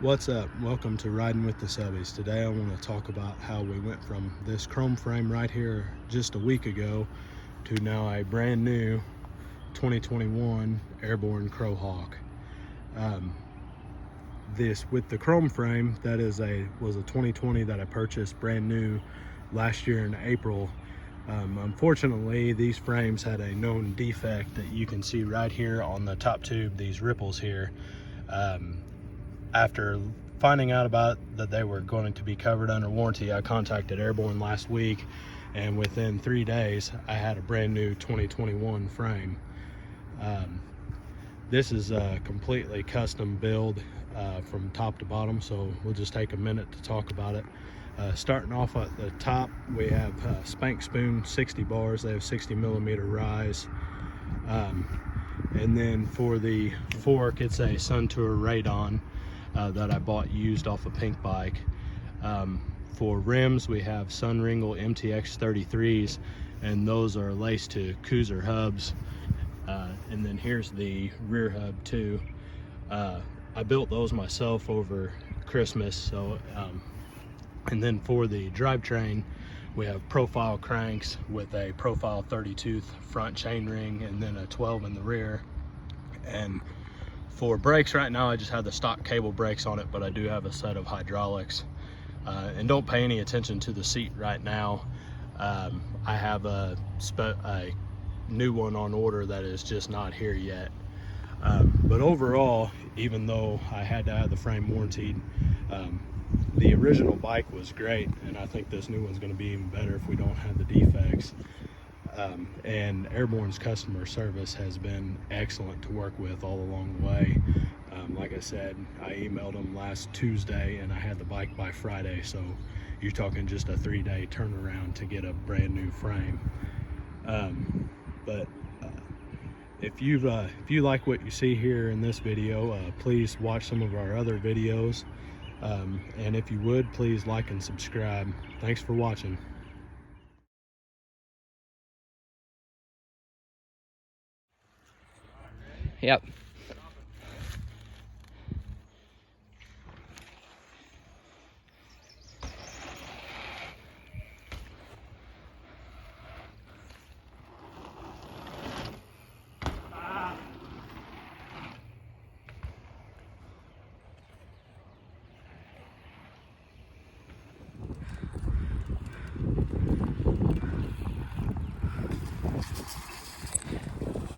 What's up? Welcome to Riding with the Subbies. Today I want to talk about how we went from this chrome frame right here just a week ago to now a brand new 2021 Airborne CroHawk. This with the chrome frame, that was a 2020 that I purchased brand new last year in April. Unfortunately, these frames had a known defect that you can see right here on the top tube, these ripples here. After finding out about that they were going to be covered under warranty, I contacted Airborne last week, and within 3 days I had a brand new 2021 frame. This is a completely custom build from top to bottom, so we'll just take a minute to talk about it. Starting off at the top, we have Spank Spoon 60 bars. They have 60mm rise. And then for the fork, it's a Sun Tour Radon that I bought used off a Pink Bike. For rims, we have Sunringle MTX 33s, and those are laced to Cruiser hubs. And then here's the rear hub too. I built those myself over Christmas. So and then for the drivetrain, we have profile cranks with a profile 30-tooth front chainring and then a 12 in the rear. And for brakes right now, I just have the stock cable brakes on it, but I do have a set of hydraulics. And don't pay any attention to the seat right now. I have a new one on order that is just not here yet. But overall, even though I had to have the frame warranted, the original bike was great, and I think this new one's going to be even better if we don't have the defects. And Airborne's customer service has been excellent to work with all along the way. Like I said, I emailed them last Tuesday and I had the bike by Friday, so you're talking just a 3-day turnaround to get a brand new frame. If you like what you see here in this video, please watch some of our other videos, and if you would, please like and subscribe. Thanks for watching. Yep.